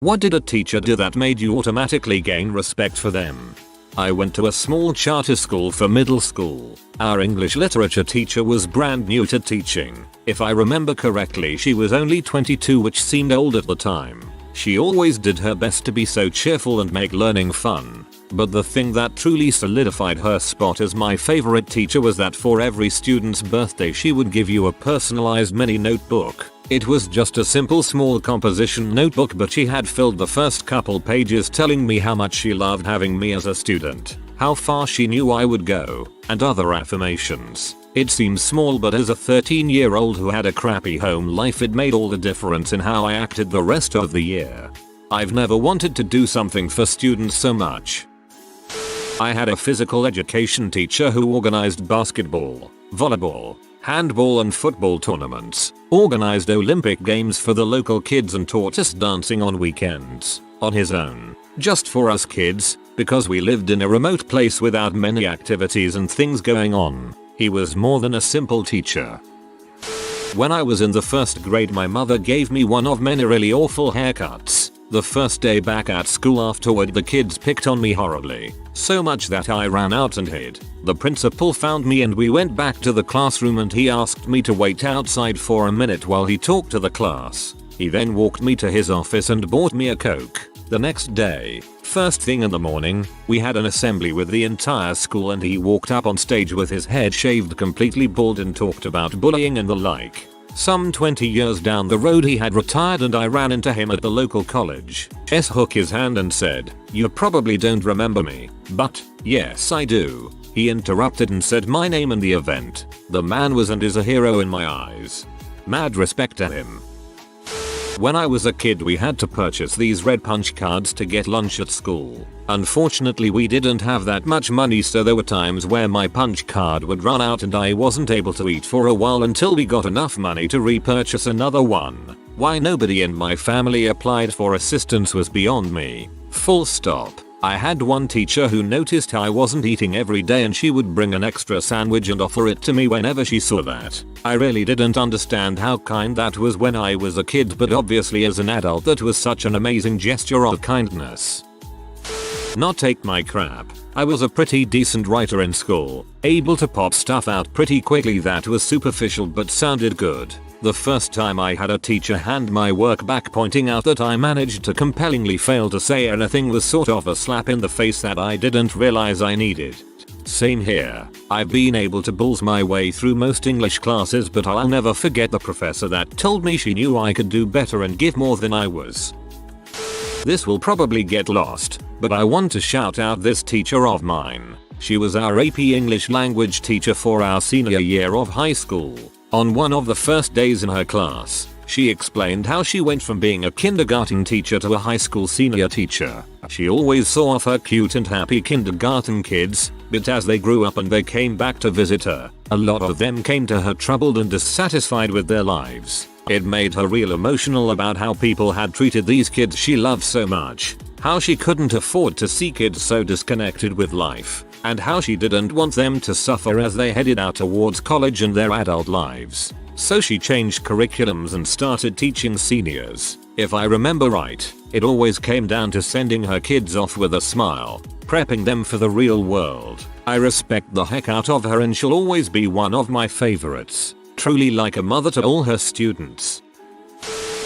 What did a teacher do that made you automatically gain respect for them? I went to a small charter school for middle school. Our English literature teacher was brand new to teaching. If I remember correctly, she was only 22, which seemed old at the time. She always did her best to be so cheerful and make learning fun. But the thing that truly solidified her spot as my favorite teacher was that for every student's birthday she would give you a personalized mini notebook. It was just a simple small composition notebook, but she had filled the first couple pages telling me how much she loved having me as a student, how far she knew I would go, and other affirmations. It seems small, but as a 13-year-old who had a crappy home life, it made all the difference in how I acted the rest of the year. I've never wanted to do something for students so much. I had a physical education teacher who organized basketball, volleyball, handball and football tournaments, organized Olympic games for the local kids, and taught us dancing on weekends, on his own, just for us kids, because we lived in a remote place without many activities and things going on. He was more than a simple teacher. When I was in the first grade, my mother gave me one of many really awful haircuts. The first day back at school afterward, the kids picked on me horribly, so much that I ran out and hid. The principal found me and we went back to the classroom, and he asked me to wait outside for a minute while he talked to the class. He then walked me to his office and bought me a Coke. The next day, first thing in the morning, we had an assembly with the entire school, and he walked up on stage with his head shaved completely bald and talked about bullying and the like. Some 20 years down the road he had retired, and I ran into him at the local college. Shook his hand and said, "You probably don't remember me, but yes I do." He interrupted and said my name and the event. The man was and is a hero in my eyes. Mad respect to him. When I was a kid, we had to purchase these red punch cards to get lunch at school. Unfortunately, we didn't have that much money, so there were times where my punch card would run out and I wasn't able to eat for a while until we got enough money to repurchase another one. Why nobody in my family applied for assistance was beyond me. Full stop. I had one teacher who noticed I wasn't eating every day, and she would bring an extra sandwich and offer it to me whenever she saw that. I really didn't understand how kind that was when I was a kid, but obviously as an adult that was such an amazing gesture of kindness. Not take my crap. I was a pretty decent writer in school, able to pop stuff out pretty quickly that was superficial but sounded good. The first time I had a teacher hand my work back pointing out that I managed to compellingly fail to say anything was sort of a slap in the face that I didn't realize I needed. Same here. I've been able to bulls my way through most English classes, but I'll never forget the professor that told me she knew I could do better and give more than I was. This will probably get lost, but I want to shout out this teacher of mine. She was our AP English language teacher for our senior year of high school. On one of the first days in her class, she explained how she went from being a kindergarten teacher to a high school senior teacher. She always saw off her cute and happy kindergarten kids, but as they grew up and they came back to visit her, a lot of them came to her troubled and dissatisfied with their lives. It made her real emotional about how people had treated these kids she loved so much, how she couldn't afford to see kids so disconnected with life, and how she didn't want them to suffer as they headed out towards college and their adult lives. So she changed curriculums and started teaching seniors. If I remember right, it always came down to sending her kids off with a smile, prepping them for the real world. I respect the heck out of her, and she'll always be one of my favorites. Truly like a mother to all her students.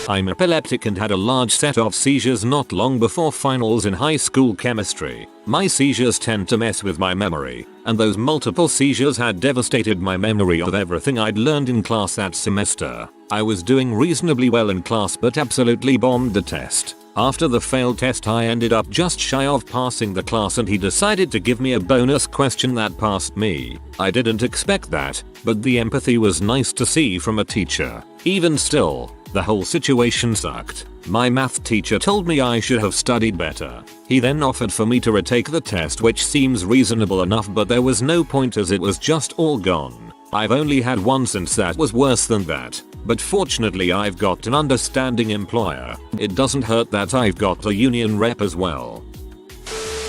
I'm epileptic and had a large set of seizures not long before finals in high school chemistry. My seizures tend to mess with my memory, and those multiple seizures had devastated my memory of everything I'd learned in class that semester. I was doing reasonably well in class but absolutely bombed the test. After the failed test, I ended up just shy of passing the class, and he decided to give me a bonus question that passed me. I didn't expect that, but the empathy was nice to see from a teacher. Even still, the whole situation sucked. My math teacher told me I should have studied better. He then offered for me to retake the test, which seems reasonable enough, but there was no point as it was just all gone. I've only had one since that was worse than that, but fortunately I've got an understanding employer. It doesn't hurt that I've got a union rep as well.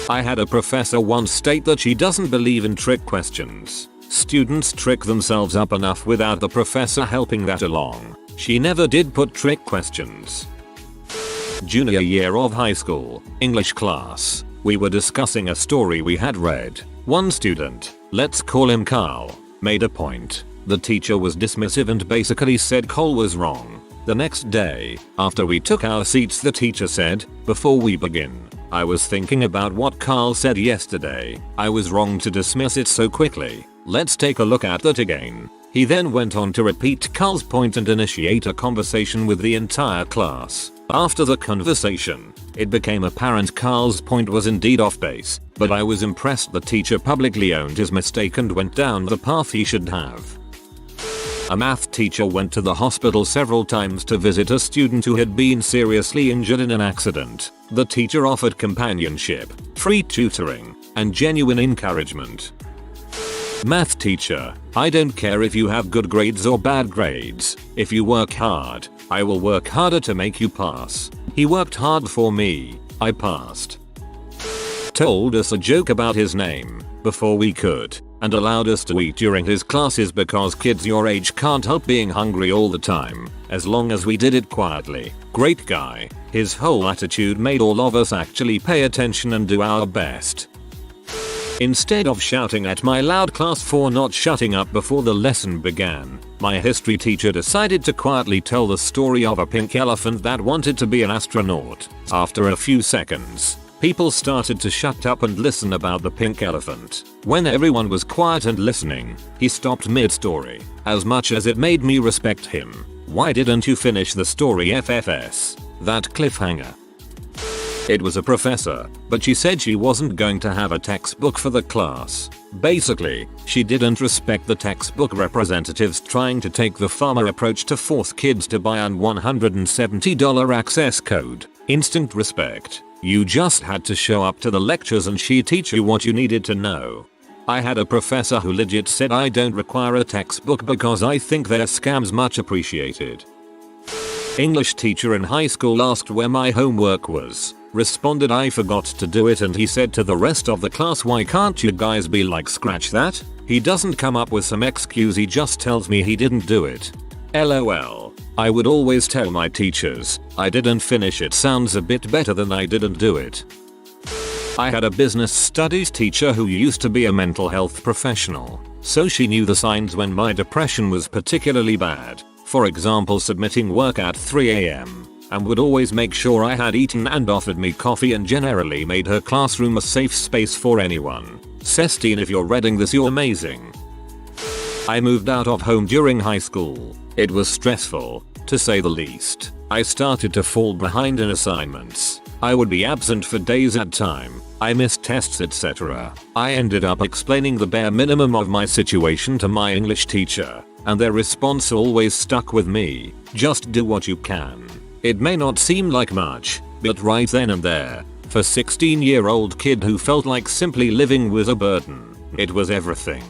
I had a professor once state that she doesn't believe in trick questions. Students trick themselves up enough without the professor helping that along. She never did put trick questions. Junior year of high school, English class. We were discussing a story we had read. One student, let's call him Carl, made a point. The teacher was dismissive and basically said Cole was wrong. The next day, after we took our seats, the teacher said, "Before we begin, I was thinking about what Carl said yesterday. I was wrong to dismiss it so quickly. Let's take a look at that again." He then went on to repeat Carl's point and initiate a conversation with the entire class. After the conversation, it became apparent Carl's point was indeed off base, but I was impressed the teacher publicly owned his mistake and went down the path he should have. A math teacher went to the hospital several times to visit a student who had been seriously injured in an accident. The teacher offered companionship, free tutoring, and genuine encouragement. Math teacher, I don't care if you have good grades or bad grades. If you work hard, I will work harder to make you pass. He worked hard for me. I passed. Told us a joke about his name before we could, and allowed us to eat during his classes because kids your age can't help being hungry all the time, as long as we did it quietly. Great guy. His whole attitude made all of us actually pay attention and do our best. Instead of shouting at my loud class for not shutting up before the lesson began, my history teacher decided to quietly tell the story of a pink elephant that wanted to be an astronaut. After a few seconds, people started to shut up and listen about the pink elephant. When everyone was quiet and listening, he stopped mid-story. As much as it made me respect him, why didn't you finish the story, FFS? That cliffhanger. It was a professor, but she said she wasn't going to have a textbook for the class. Basically, she didn't respect the textbook representatives trying to take the farmer approach to force kids to buy an $170 access code. Instant respect. You just had to show up to the lectures and she'd teach you what you needed to know. I had a professor who legit said I don't require a textbook because I think they're scams. Much appreciated. English teacher in high school asked where my homework was. Responded I forgot to do it, and he said to the rest of the class, why can't you guys be like, scratch that? He doesn't come up with some excuse, he just tells me he didn't do it. LOL. I would always tell my teachers, I didn't finish it sounds a bit better than I didn't do it. I had a business studies teacher who used to be a mental health professional, so she knew the signs when my depression was particularly bad. For example, submitting work at 3 AM. And would always make sure I had eaten and offered me coffee and generally made her classroom a safe space for anyone. Sestine, if you're reading this, you're amazing. I moved out of home during high school. It was stressful, to say the least. I started to fall behind in assignments. I would be absent for days at a time. I missed tests, etc. I ended up explaining the bare minimum of my situation to my English teacher, and their response always stuck with me. Just do what you can. It may not seem like much, but right then and there, for a 16-year-old kid who felt like simply living was a burden, it was everything.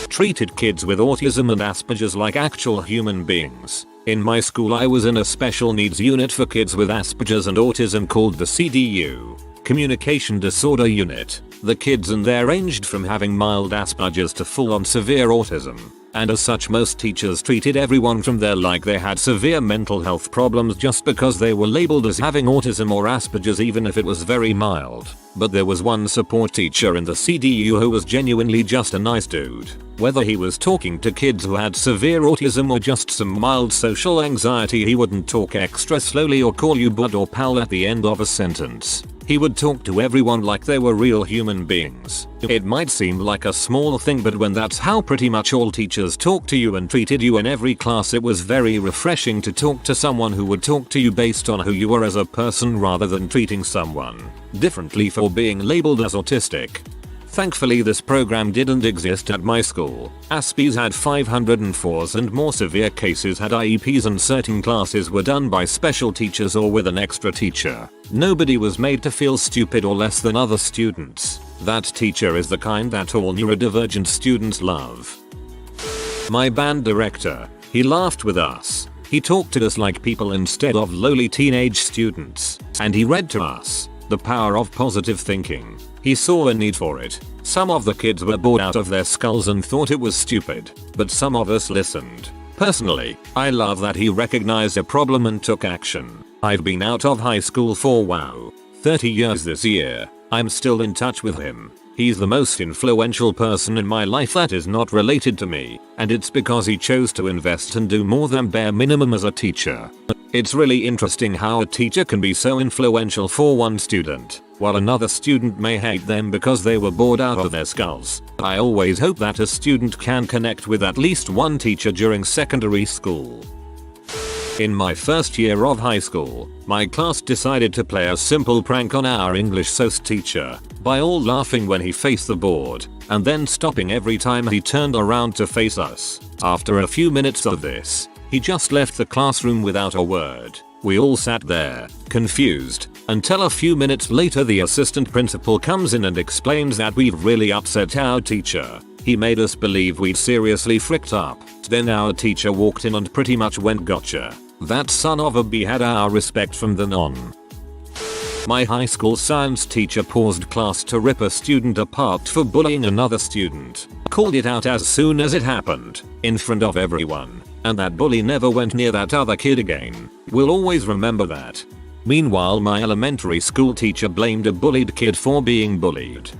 Treated kids with autism and Asperger's like actual human beings. In my school I was in a special needs unit for kids with Asperger's and autism called the CDU, Communication Disorder Unit. The kids in there ranged from having mild Asperger's to full-on severe autism. And as such, most teachers treated everyone from there like they had severe mental health problems just because they were labeled as having autism or Asperger's, even if it was very mild. But there was one support teacher in the CDU who was genuinely just a nice dude. Whether he was talking to kids who had severe autism or just some mild social anxiety, he wouldn't talk extra slowly or call you bud or pal at the end of a sentence. He would talk to everyone like they were real human beings. It might seem like a small thing, but when that's how pretty much all teachers talked to you and treated you in every class, it was very refreshing to talk to someone who would talk to you based on who you were as a person rather than treating someone differently for being labeled as autistic. Thankfully this program didn't exist at my school. Aspies had 504s and more severe cases had IEPs, and certain classes were done by special teachers or with an extra teacher. Nobody was made to feel stupid or less than other students. That teacher is the kind that all neurodivergent students love. My band director, he laughed with us. He talked to us like people instead of lowly teenage students. And he read to us The Power of Positive Thinking. He saw a need for it. Some of the kids were bored out of their skulls and thought it was stupid, but some of us listened. Personally, I love that he recognized a problem and took action. I've been out of high school for 30 years this year. I'm still in touch with him. He's the most influential person in my life that is not related to me, and it's because he chose to invest and do more than bare minimum as a teacher. It's really interesting how a teacher can be so influential for one student, while another student may hate them because they were bored out of their skulls. I always hope that a student can connect with at least one teacher during secondary school. In my first year of high school, my class decided to play a simple prank on our English SOS teacher by all laughing when he faced the board and then stopping every time he turned around to face us. After a few minutes of this, he just left the classroom without a word. We all sat there, confused, until a few minutes later the assistant principal comes in and explains that we've really upset our teacher. He made us believe we'd seriously fricked up. Then our teacher walked in and pretty much went gotcha. That son of a bee had our respect from then on. My high school science teacher paused class to rip a student apart for bullying another student. Called it out as soon as it happened, in front of everyone, and that bully never went near that other kid again. We'll always remember that. Meanwhile, my elementary school teacher blamed a bullied kid for being bullied.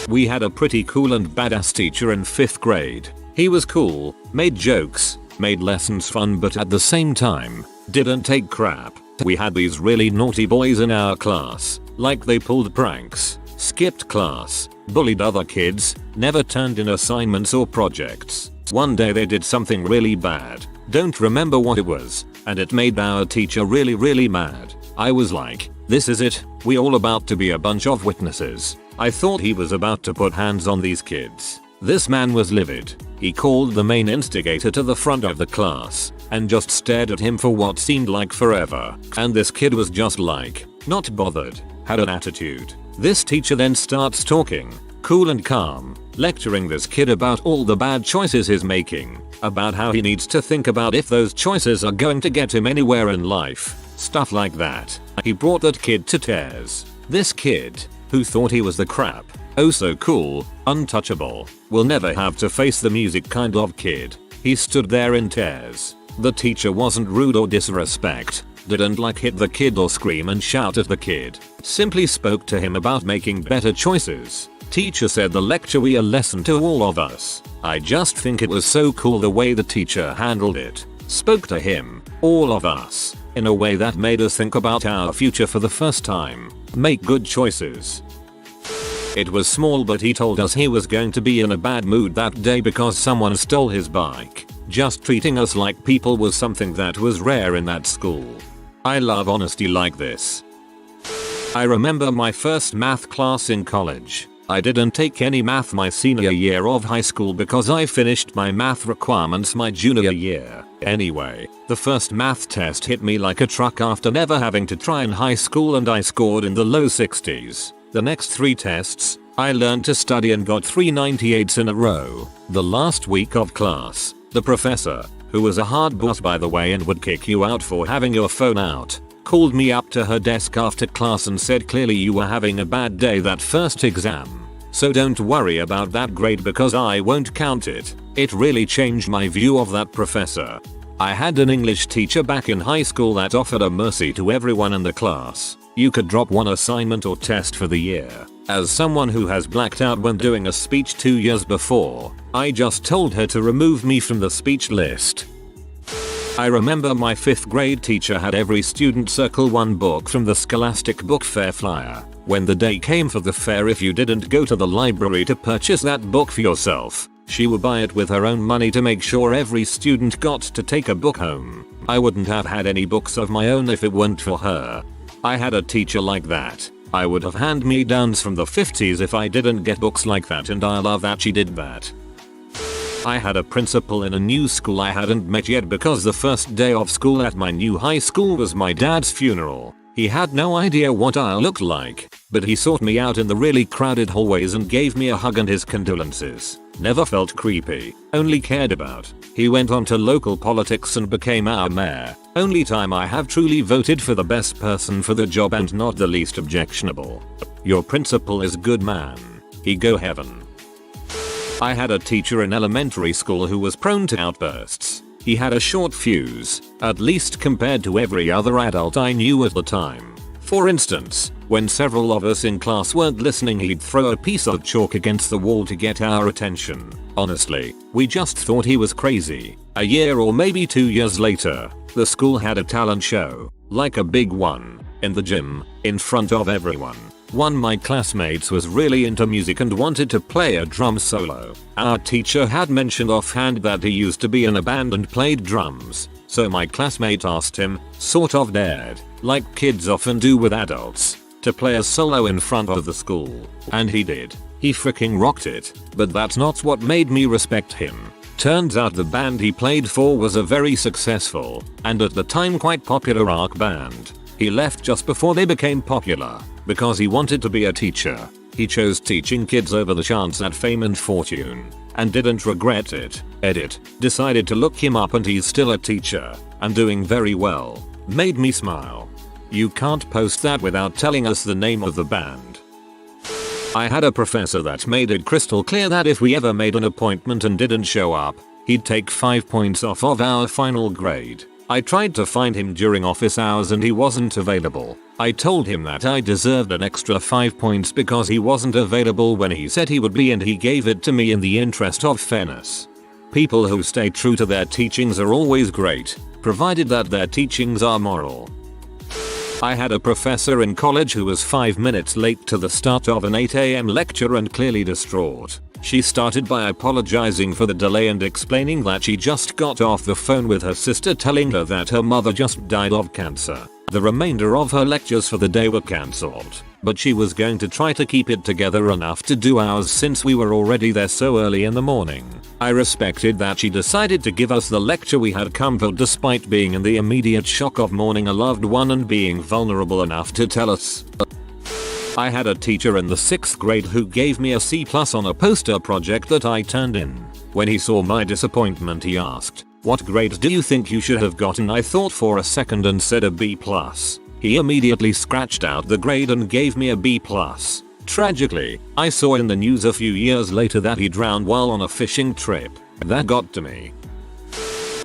We had a pretty cool and badass teacher in 5th grade. He was cool, made jokes, made lessons fun, but at the same time, didn't take crap. We had these really naughty boys in our class, like they pulled pranks, skipped class, bullied other kids, never turned in assignments or projects. One day they did something really bad, don't remember what it was, and it made our teacher really mad. I was like, this is it, we all about to be a bunch of witnesses. I thought he was about to put hands on these kids. This man was livid. He called the main instigator to the front of the class and just stared at him for what seemed like forever. And this kid was just like, not bothered, had an attitude. This teacher then starts talking, cool and calm, lecturing this kid about all the bad choices he's making, about how he needs to think about if those choices are going to get him anywhere in life, stuff like that. He brought that kid to tears. This kid, who thought he was the crap, oh so cool, untouchable, will never have to face the music kind of kid. He stood there in tears. The teacher wasn't rude or disrespect, didn't like hit the kid or scream and shout at the kid, simply spoke to him about making better choices. Teacher said the lecture was a lesson to all of us. I just think it was so cool the way the teacher handled it. Spoke to him, all of us, in a way that made us think about our future for the first time. Make good choices. It was small, but he told us he was going to be in a bad mood that day because someone stole his bike. Just treating us like people was something that was rare in that school. I love honesty like this. I remember my first math class in college. I didn't take any math my senior year of high school because I finished my math requirements my junior year. Anyway, the first math test hit me like a truck after never having to try in high school, and I scored in the low 60s. The next 3 tests, I learned to study and got 398s in a row. The last week of class, the professor, who was a hard boss by the way and would kick you out for having your phone out, called me up to her desk after class and said, clearly you were having a bad day that first exam, so don't worry about that grade because I won't count it. It really changed my view of that professor. I had an English teacher back in high school that offered a mercy to everyone in the class. You could drop one assignment or test for the year. As someone who has blacked out when doing a speech 2 years before, I just told her to remove me from the speech list. I remember my 5th grade teacher had every student circle one book from the Scholastic Book Fair flyer. When the day came for the fair, if you didn't go to the library to purchase that book for yourself, she would buy it with her own money to make sure every student got to take a book home. I wouldn't have had any books of my own if it weren't for her. I had a teacher like that. I would have hand-me-downs from the 50s if I didn't get books like that, and I love that she did that. I had a principal in a new school I hadn't met yet because the first day of school at my new high school was my dad's funeral. He had no idea what I looked like, but he sought me out in the really crowded hallways and gave me a hug and his condolences. Never felt creepy, only cared about. He went on to local politics and became our mayor. Only time I have truly voted for the best person for the job and not the least objectionable. Your principal is good man. He go heaven. I had a teacher in elementary school who was prone to outbursts. He had a short fuse, at least compared to every other adult I knew at the time. For instance, when several of us in class weren't listening, he'd throw a piece of chalk against the wall to get our attention. Honestly, we just thought he was crazy. A year or maybe 2 years later, the school had a talent show, like a big one, in the gym, in front of everyone. One of my classmates was really into music and wanted to play a drum solo. Our teacher had mentioned offhand that he used to be in a band and played drums, so my classmate asked him, sort of dared, like kids often do with adults, to play a solo in front of the school. And he did. He freaking rocked it. But that's not what made me respect him. Turns out the band he played for was a very successful, and at the time quite popular rock band. He left just before they became popular, because he wanted to be a teacher. He chose teaching kids over the chance at fame and fortune, and didn't regret it. Edit. Decided to look him up and he's still a teacher, and doing very well. Made me smile. You can't post that without telling us the name of the band. I had a professor that made it crystal clear that if we ever made an appointment and didn't show up, he'd take 5 points off of our final grade. I tried to find him during office hours and he wasn't available. I told him that I deserved an extra 5 points because he wasn't available when he said he would be, and he gave it to me in the interest of fairness. People who stay true to their teachings are always great, provided that their teachings are moral. I had a professor in college who was 5 minutes late to the start of an 8 AM lecture and clearly distraught. She started by apologizing for the delay and explaining that she just got off the phone with her sister telling her that her mother just died of cancer. The remainder of her lectures for the day were cancelled, but she was going to try to keep it together enough to do ours since we were already there so early in the morning. I respected that she decided to give us the lecture we had come for despite being in the immediate shock of mourning a loved one and being vulnerable enough to tell us. I had a teacher in the 6th grade who gave me a C+ on a poster project that I turned in. When he saw my disappointment, he asked, "What grade do you think you should have gotten?" I thought for a second and said a B+. He immediately scratched out the grade and gave me a B+. Tragically, I saw in the news a few years later that he drowned while on a fishing trip. That got to me.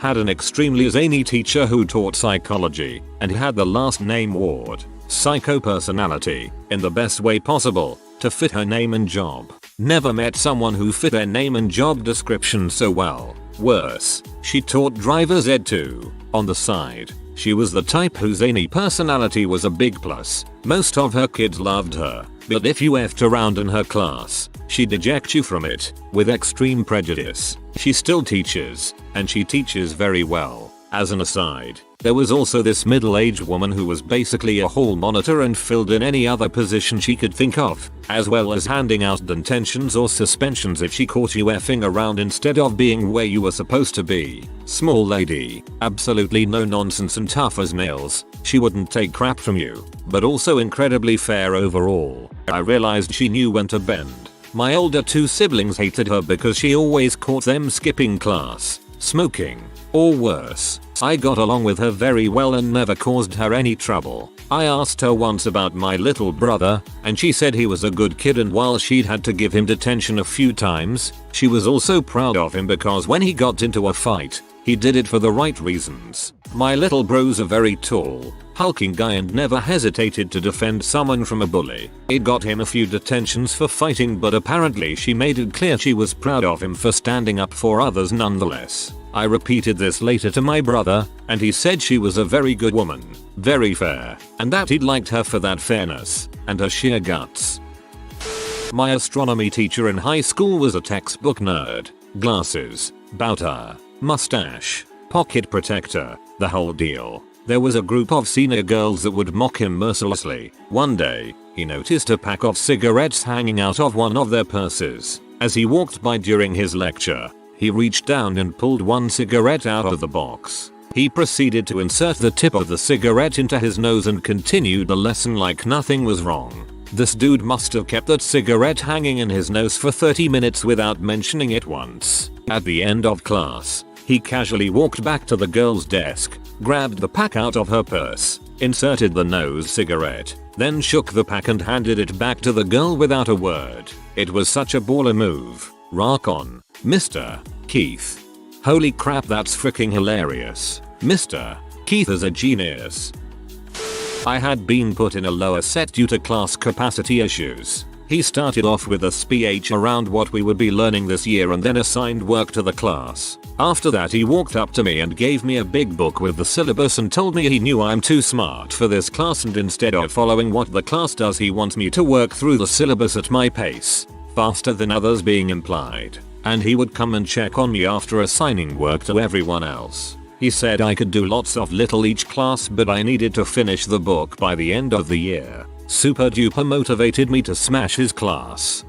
Had an extremely zany teacher who taught psychology, and he had the last name Ward. Psycho personality, in the best way possible, to fit her name and job. Never met someone who fit their name and job description so well. Worse, she taught driver's ed too. On the side, she was the type whose zany personality was a big plus. Most of her kids loved her, but if you effed around in her class, she'd eject you from it, with extreme prejudice. She still teaches, and she teaches very well. As an aside, there was also this middle-aged woman who was basically a hall monitor and filled in any other position she could think of, as well as handing out detentions or suspensions if she caught you effing around instead of being where you were supposed to be. Small lady, absolutely no nonsense and tough as nails. She wouldn't take crap from you, but also incredibly fair overall. I realized she knew when to bend. My older 2 siblings hated her because she always caught them skipping class, smoking, or worse. I got along with her very well and never caused her any trouble. I asked her once about my little brother, and she said he was a good kid, and while she'd had to give him detention a few times, she was also proud of him because when he got into a fight, he did it for the right reasons. My little bro's a very tall, hulking guy and never hesitated to defend someone from a bully. It got him a few detentions for fighting, but apparently she made it clear she was proud of him for standing up for others nonetheless. I repeated this later to my brother, and he said she was a very good woman, very fair, and that he'd liked her for that fairness, and her sheer guts. My astronomy teacher in high school was a textbook nerd. Glasses, bow tie, mustache, pocket protector, the whole deal. There was a group of senior girls that would mock him mercilessly. One day, he noticed a pack of cigarettes hanging out of one of their purses. As he walked by during his lecture, he reached down and pulled one cigarette out of the box. He proceeded to insert the tip of the cigarette into his nose and continued the lesson like nothing was wrong. This dude must have kept that cigarette hanging in his nose for 30 minutes without mentioning it once. At the end of class, he casually walked back to the girl's desk, grabbed the pack out of her purse, inserted the nose cigarette, then shook the pack and handed it back to the girl without a word. It was such a baller move. Rock on, Mr. Keith. Holy crap, that's freaking hilarious. Mr. Keith is a genius. I had been put in a lower set due to class capacity issues. He started off with a speech around what we would be learning this year and then assigned work to the class. After that he walked up to me and gave me a big book with the syllabus and told me he knew I'm too smart for this class and instead of following what the class does he wants me to work through the syllabus at my pace, faster than others being implied, and he would come and check on me after assigning work to everyone else. He said I could do lots of little each class but I needed to finish the book by the end of the year. Super duper motivated me to smash his class.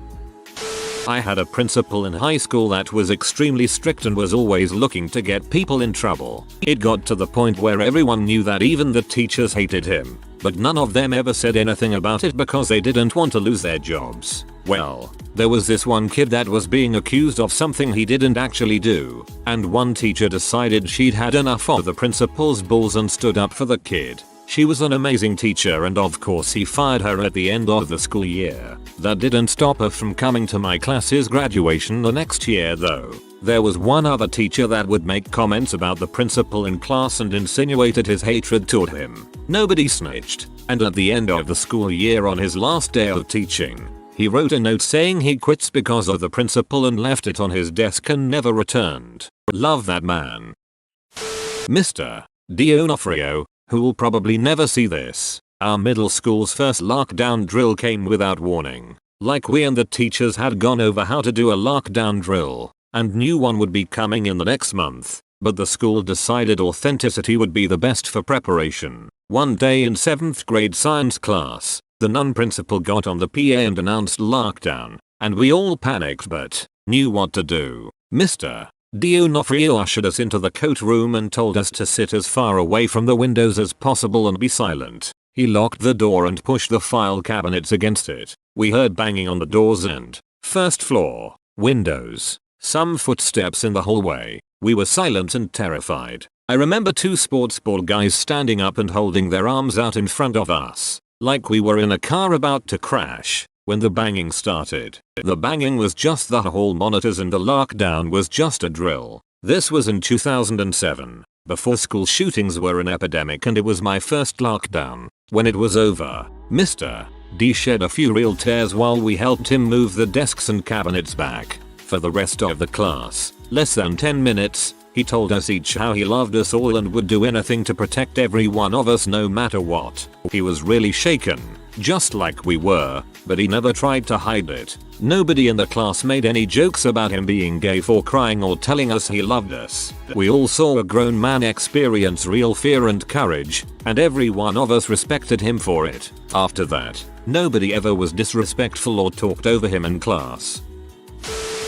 I had a principal in high school that was extremely strict and was always looking to get people in trouble. It got to the point where everyone knew that even the teachers hated him, but none of them ever said anything about it because they didn't want to lose their jobs. Well, there was this one kid that was being accused of something he didn't actually do, and one teacher decided she'd had enough of the principal's balls and stood up for the kid. She was an amazing teacher and of course he fired her at the end of the school year. That didn't stop her from coming to my class's graduation the next year though. There was one other teacher that would make comments about the principal in class and insinuated his hatred toward him. Nobody snitched, and at the end of the school year on his last day of teaching, he wrote a note saying he quits because of the principal and left it on his desk and never returned. Love that man. Mr. D'Onofrio, who'll probably never see this. Our middle school's first lockdown drill came without warning. Like we and the teachers had gone over how to do a lockdown drill, and knew one would be coming in the next month, but the school decided authenticity would be the best for preparation. One day in 7th grade science class, the non-principal got on the PA and announced lockdown, and we all panicked but knew what to do. Mr. D'Onofrio ushered us into the coat room and told us to sit as far away from the windows as possible and be silent. He locked the door and pushed the file cabinets against it. We heard banging on the doors and first floor windows, some footsteps in the hallway. We were silent and terrified. I remember 2 sports ball guys standing up and holding their arms out in front of us, like we were in a car about to crash. When the banging started, the banging was just the hall monitors and the lockdown was just a drill. This was in 2007, before school shootings were an epidemic, and it was my first lockdown. When it was over, Mr. D shed a few real tears while we helped him move the desks and cabinets back. For the rest of the class, less than 10 minutes, he told us each how he loved us all and would do anything to protect every one of us no matter what. He was really shaken, just like we were, but he never tried to hide it. Nobody in the class made any jokes about him being gay for crying or telling us he loved us. We all saw a grown man experience real fear and courage, and every one of us respected him for it. After that, nobody ever was disrespectful or talked over him in class.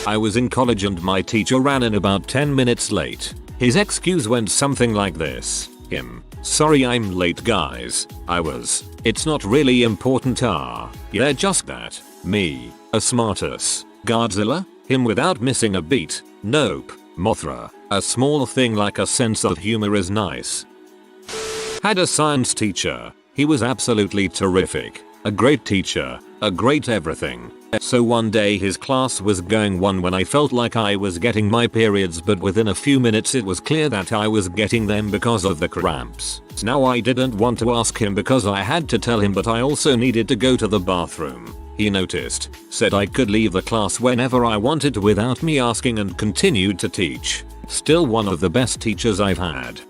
I was in college and my teacher ran in about 10 minutes late. His excuse went something like this. Sorry I'm late guys. It's not really important. Yeah, just that. Me, a smartass. Godzilla? Him without missing a beat. Nope. Mothra. A small thing like a sense of humor is nice. Had a science teacher. He was absolutely terrific. A great teacher. A great everything. So one day his class was going on when I felt like I was getting my periods, but within a few minutes it was clear that I was getting them because of the cramps. Now I didn't want to ask him because I had to tell him, but I also needed to go to the bathroom. He noticed, said I could leave the class whenever I wanted without me asking, and continued to teach. Still one of the best teachers I've had.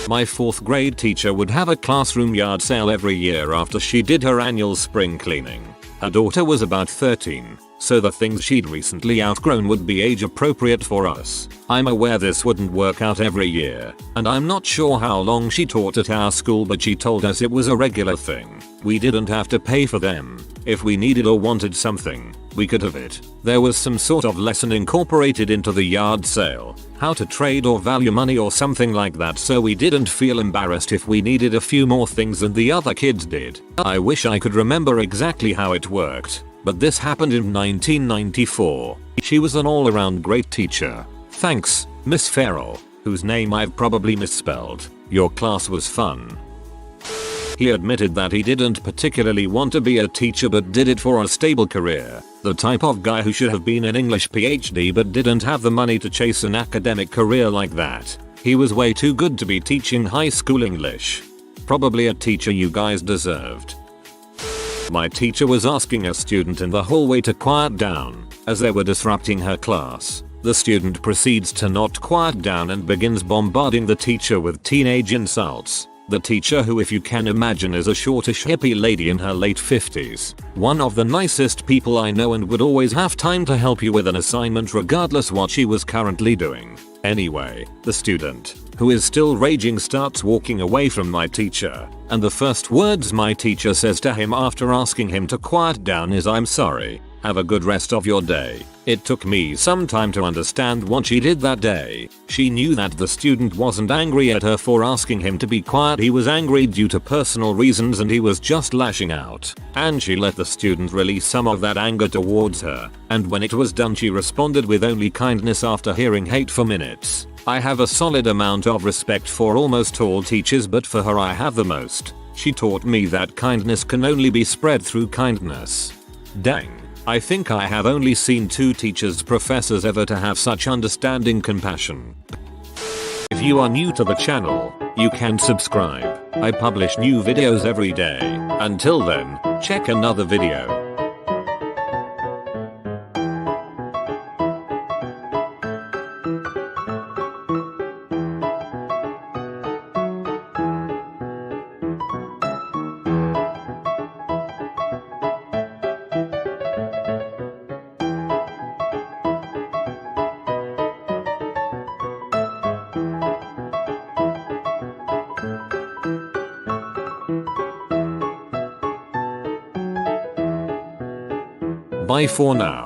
My 4th grade teacher would have a classroom yard sale every year after she did her annual spring cleaning. Her daughter was about 13, so the things she'd recently outgrown would be age appropriate for us. I'm aware this wouldn't work out every year, and I'm not sure how long she taught at our school, but she told us it was a regular thing. We didn't have to pay for them. If we needed or wanted something, we could have it. There was some sort of lesson incorporated into the yard sale, how to trade or value money or something like that, so we didn't feel embarrassed if we needed a few more things than the other kids did. I wish I could remember exactly how it worked, but this happened in 1994. She was an all-around great teacher. Thanks, Miss Farrell, whose name I've probably misspelled. Your class was fun. He admitted that he didn't particularly want to be a teacher but did it for a stable career. The type of guy who should have been an English PhD but didn't have the money to chase an academic career like that. He was way too good to be teaching high school English. Probably a teacher you guys deserved. My teacher was asking a student in the hallway to quiet down, as they were disrupting her class. The student proceeds to not quiet down and begins bombarding the teacher with teenage insults. The teacher, who if you can imagine is a shortish hippie lady in her late 50s. One of the nicest people I know and would always have time to help you with an assignment regardless what she was currently doing. Anyway, the student, who is still raging, starts walking away from my teacher, and the first words my teacher says to him after asking him to quiet down is, "I'm sorry. Have a good rest of your day." It took me some time to understand what she did that day. She knew that the student wasn't angry at her for asking him to be quiet. He was angry due to personal reasons and he was just lashing out. And she let the student release some of that anger towards her. And when it was done, she responded with only kindness after hearing hate for minutes. I have a solid amount of respect for almost all teachers, but for her I have the most. She taught me that kindness can only be spread through kindness. Dang. I think I have only seen 2 teachers professors ever to have such understanding compassion. If you are new to the channel, you can subscribe. I publish new videos every day. Until then, check another video. Bye for now.